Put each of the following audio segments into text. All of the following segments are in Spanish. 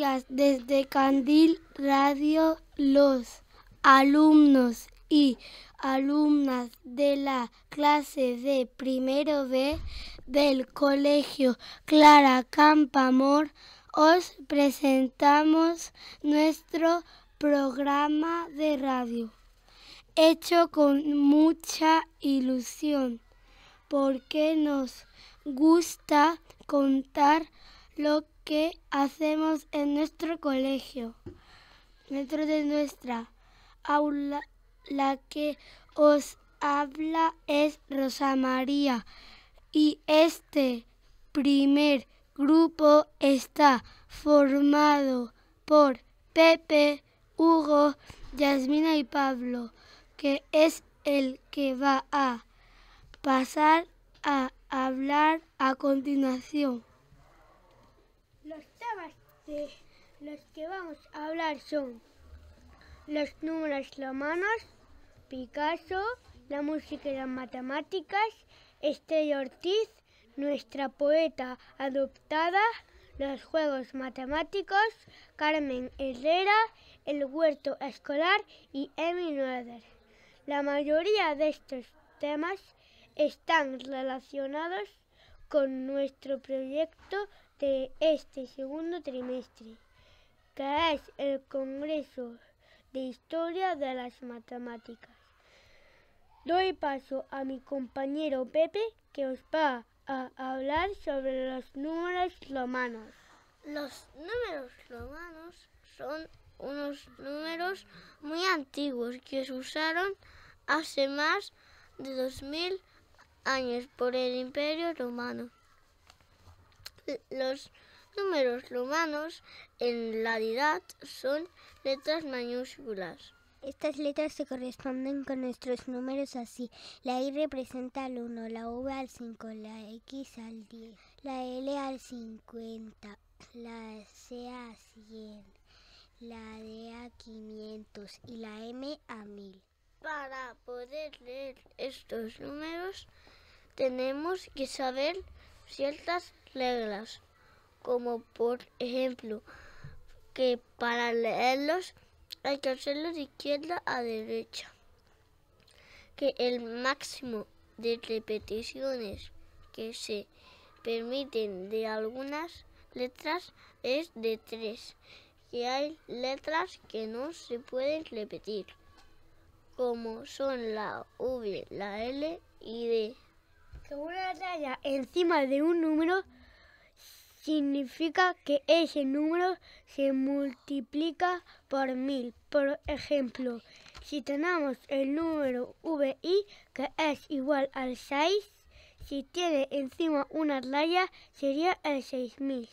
días desde Candil Radio los alumnos y alumnas de la clase de primero B del Colegio Clara Campoamor os presentamos nuestro programa de radio, hecho con mucha ilusión, porque nos gusta contar lo que hacemos en nuestro colegio. Dentro de nuestra aula, la que os habla es Rosa María, y este primer grupo está formado por Pepe, Hugo, Yasmina y Pablo, que es el que va a pasar a hablar a continuación. Los temas de los que vamos a hablar son los números romanos, Picasso, la música y las matemáticas, Estrella Ortiz, nuestra poeta adoptada, los juegos matemáticos, Carmen Herrera, el huerto escolar y Emi Noether. La mayoría de estos temas están relacionados con nuestro proyecto de este segundo trimestre, que es el Congreso de Historia de las Matemáticas. Doy paso a mi compañero Pepe, que os va a hablar sobre los números romanos. Los números romanos son unos números muy antiguos que se usaron hace más de 2000 años por el Imperio Romano. Los números romanos en realidad son letras mayúsculas. Estas letras se corresponden con nuestros números así. La I representa al 1, la V al 5, la X al 10, la L al 50, la C a 100, la D a 500 y la M a 1000. Para poder leer estos números tenemos que saber ciertas reglas, como por ejemplo que para leerlos hay que hacerlo de izquierda a derecha, que el máximo de repeticiones que se permiten de algunas letras es de 3, que hay letras que no se pueden repetir, como son la V, la L y D. Que una raya encima de un número significa que ese número se multiplica por 1000. Por ejemplo, si tenemos el número VI, que es igual al 6, si tiene encima una raya sería el 6000.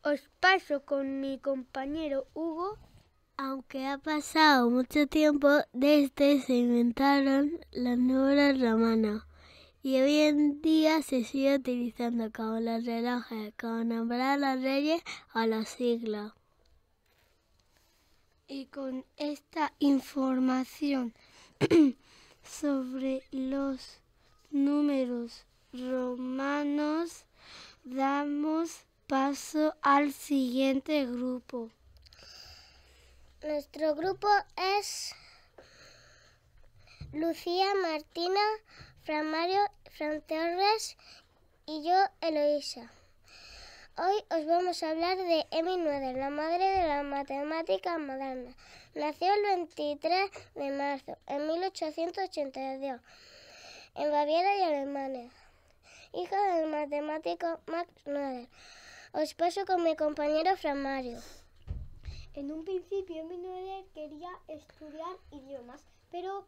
Os paso con mi compañero Hugo. Aunque ha pasado mucho tiempo desde se inventaron los números romanos, y hoy en día se sigue utilizando como los relojes, como nombrar a los reyes o los siglos. Y con esta información sobre los números romanos, damos paso al siguiente grupo. Nuestro grupo es Lucía, Martina, Fran Mario, Fran Torres y yo, Eloísa. Hoy os vamos a hablar de Emi Noether, la madre de la matemática moderna. Nació el 23 de marzo de 1882 en Baviera y Alemania, hija del matemático Max Noether. Os paso con mi compañero Fran Mario. En un principio Emi Noether quería estudiar idiomas, pero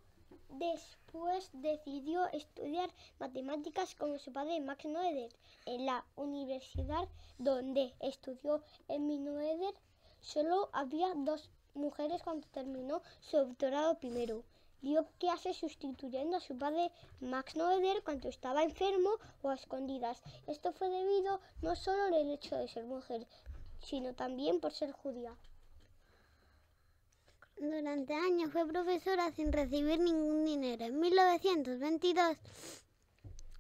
después decidió estudiar matemáticas con su padre Max Noether. En la universidad donde estudió Emi Noether solo había 2 mujeres cuando terminó su doctorado primero. Dio clases sustituyendo a su padre Max Noether cuando estaba enfermo o a escondidas. Esto fue debido no solo al hecho de ser mujer, sino también por ser judía. Durante años fue profesora sin recibir ningún dinero. En 1922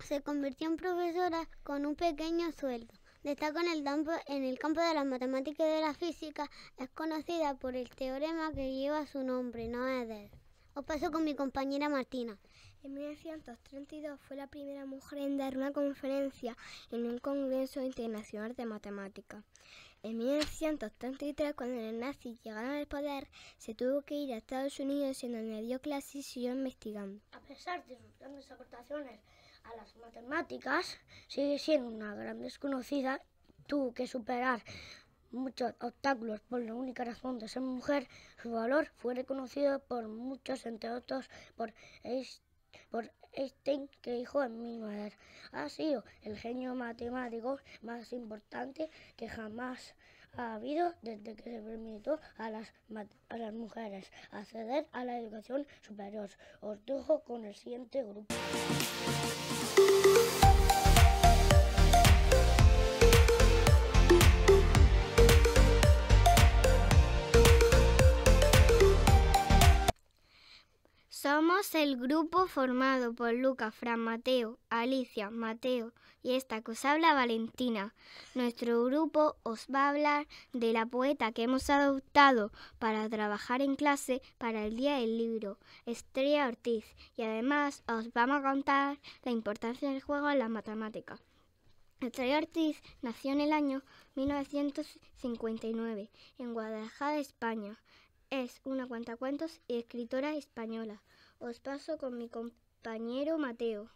se convirtió en profesora con un pequeño sueldo. Destaca en el campo de las matemáticas y de la física. Es conocida por el teorema que lleva su nombre, no es de él. Os paso con mi compañera Martina. En 1932 fue la primera mujer en dar una conferencia en un congreso internacional de matemáticas. En 1933, cuando los nazis llegaron al poder, se tuvo que ir a Estados Unidos, en donde dio clases y siguió investigando. A pesar de sus grandes aportaciones a las matemáticas, sigue siendo una gran desconocida. Tuvo que superar muchos obstáculos por la única razón de ser mujer. Su valor fue reconocido por muchos, entre otros por Einstein, que dijo en 1900: ha sido el genio matemático más importante que jamás ha habido desde que se permitió a las mujeres acceder a la educación superior. Os dejo con el siguiente grupo. Somos el grupo formado por Lucas, Fran, Mateo, Alicia, Mateo y esta que os habla, Valentina. Nuestro grupo os va a hablar de la poeta que hemos adoptado para trabajar en clase para el Día del Libro, Estrella Ortiz, y además os vamos a contar la importancia del juego en las matemáticas. Estrella Ortiz nació en el año 1959 en Guadalajara, España. Es una cuentacuentos y escritora española. Os paso con mi compañero Mateo.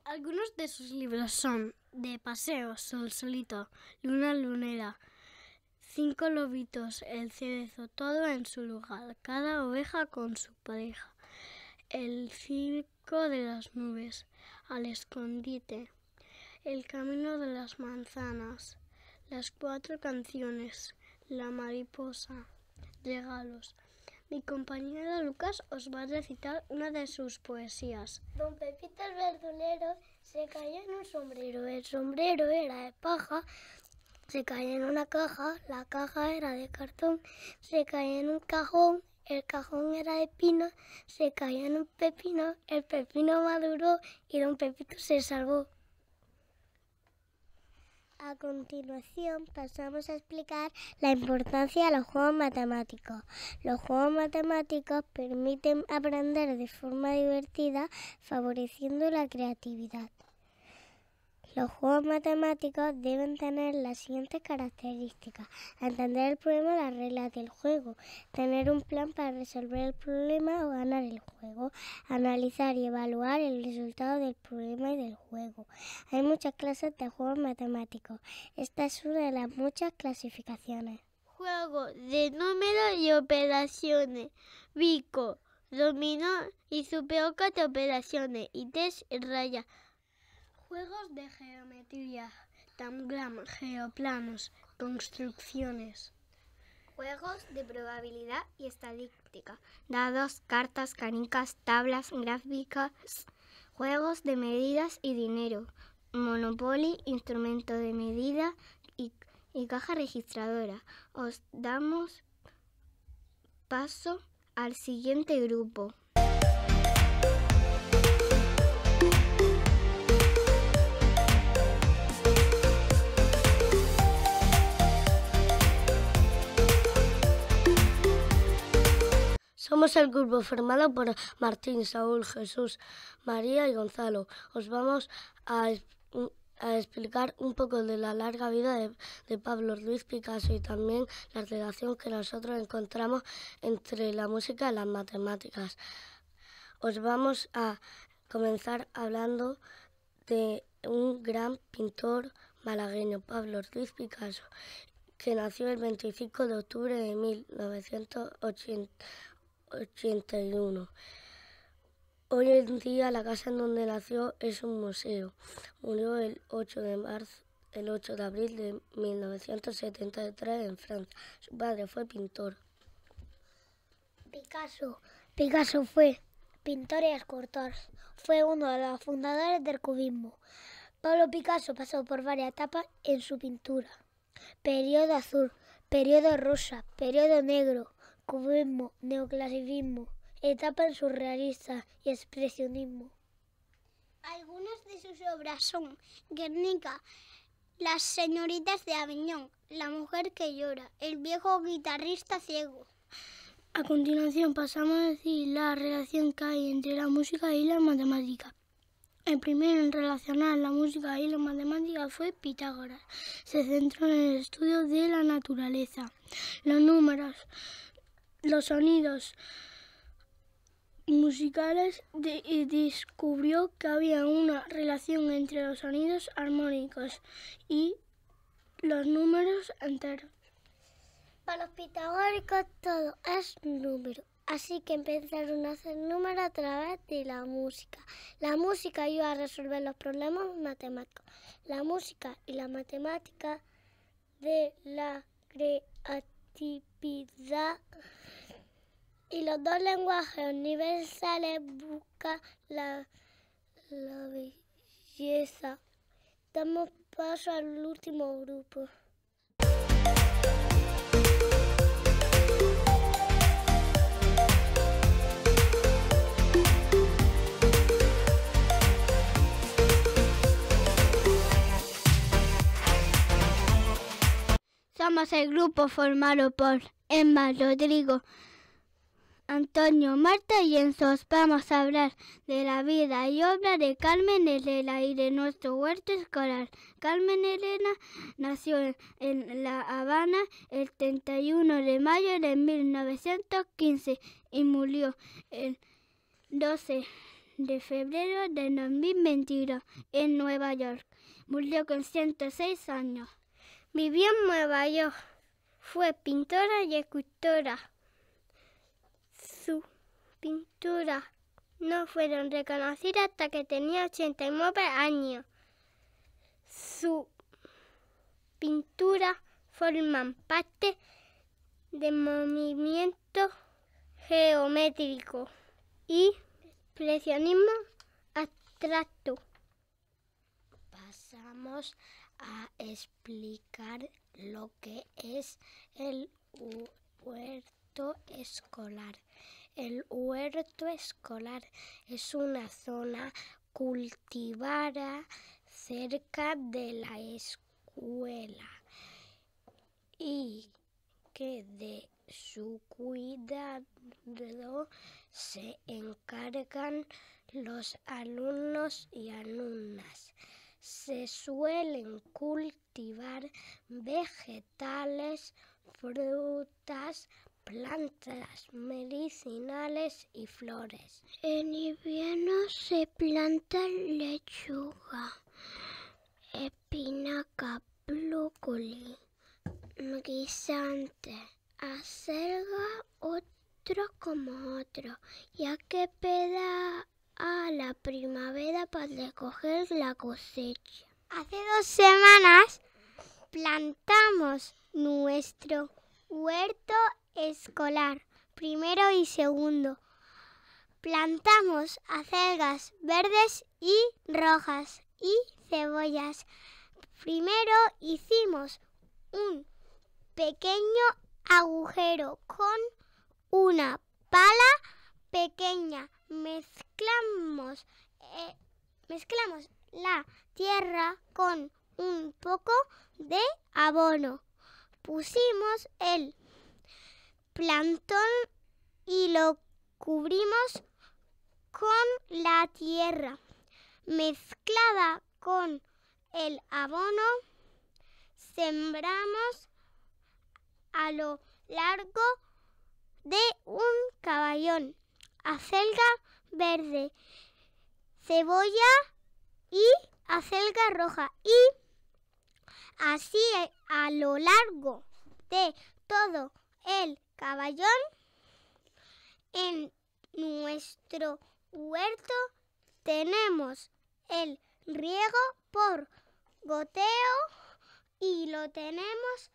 Algunos de sus libros son De paseo, Sol solito, Luna lunera, 5 lobitos, El cerezo, todo en su lugar, Cada oveja con su pareja, El circo de las nubes, Al escondite, El camino de las manzanas, Las 4 canciones, La mariposa, Regalos. Mi compañero Lucas os va a recitar una de sus poesías. Don Pepito el verdulero se cayó en un sombrero. El sombrero era de paja. Se cayó en una caja. La caja era de cartón. Se cayó en un cajón. El cajón era de pino. Se cayó en un pepino. El pepino maduró y don Pepito se salvó. A continuación pasamos a explicar la importancia de los juegos matemáticos. Los juegos matemáticos permiten aprender de forma divertida, favoreciendo la creatividad. Los juegos matemáticos deben tener las siguientes características: entender el problema o las reglas del juego, tener un plan para resolver el problema o ganar el juego, analizar y evaluar el resultado del problema y del juego. Hay muchas clases de juegos matemáticos. Esta es una de las muchas clasificaciones. Juego de números y operaciones, bico, dominó y superoca de operaciones y test raya. Juegos de geometría, tangram, geoplanos, construcciones. Juegos de probabilidad y estadística, dados, cartas, canicas, tablas, gráficas. Juegos de medidas y dinero, Monopoly, instrumento de medida y caja registradora. Os damos paso al siguiente grupo. Somos el grupo formado por Martín, Saúl, Jesús, María y Gonzalo. Os vamos a explicar un poco de la larga vida de Pablo Ruiz Picasso y también la relación que nosotros encontramos entre la música y las matemáticas. Os vamos a comenzar hablando de un gran pintor malagueño, Pablo Ruiz Picasso, que nació el 25 de octubre de 1981. Hoy en día la casa en donde nació es un museo. Murió el 8 de abril de 1973 en Francia. Su padre fue pintor. Picasso fue pintor y escultor. Fue uno de los fundadores del cubismo. Pablo Picasso pasó por varias etapas en su pintura: periodo azul, periodo rosa, periodo negro, cubismo, neoclasicismo, etapa surrealista y expresionismo. Algunas de sus obras son Guernica, Las señoritas de Aviñón, La mujer que llora, El viejo guitarrista ciego. A continuación pasamos a decir la relación que hay entre la música y la matemática. El primero en relacionar la música y la matemática fue Pitágoras. Se centró en el estudio de la naturaleza, los números, los sonidos musicales y descubrió que había una relación entre los sonidos armónicos y los números enteros. Para los pitagóricos todo es número, así que empezaron a hacer números a través de la música. La música ayuda a resolver los problemas matemáticos. La música y la matemática de la creatividad y los dos lenguajes universales buscan la belleza. Damos paso al último grupo. Somos el grupo formado por Emma, Rodrigo, Antonio, Marta y Enzo. Vamos a hablar de la vida y obra de Carmen Elena y de nuestro huerto escolar. Carmen Elena nació en La Habana el 31 de mayo de 1915 y murió el 12 de febrero de 2022 en Nueva York. Murió con 106 años. Vivió en Nueva York. Fue pintora y escultora. Sus pinturas no fueron reconocidas hasta que tenía 89 años. Sus pinturas forman parte del movimiento geométrico y expresionismo abstracto. Pasamos a explicar lo que es el huerto escolar. El huerto escolar es una zona cultivada cerca de la escuela y que de su cuidado se encargan los alumnos y alumnas. Se suelen cultivar vegetales, frutas, plantas medicinales y flores. En invierno se planta lechuga, espinaca, brócoli, guisante, acelga, otro como otro, ya que espera a la primavera para recoger la cosecha. Hace 2 semanas plantamos nuestro huerto escolar, primero y segundo. Plantamos acelgas verdes y rojas y cebollas. Primero hicimos un pequeño agujero con una pala pequeña. Mezclamos la tierra con un poco de abono. Pusimos el plantón y lo cubrimos con la tierra mezclada con el abono. Sembramos a lo largo de un caballón acelga verde, cebolla y acelga roja, y así a lo largo de todo el caballón. En nuestro huerto tenemos el riego por goteo y lo tenemos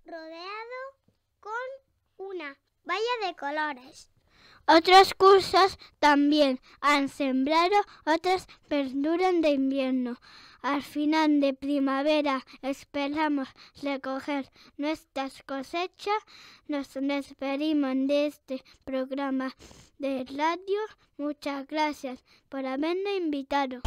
rodeado con una valla de colores. Otros cursos también han sembrado otras verduras de invierno. Al final de primavera esperamos recoger nuestras cosechas. Nos despedimos de este programa de radio. Muchas gracias por habernos invitado.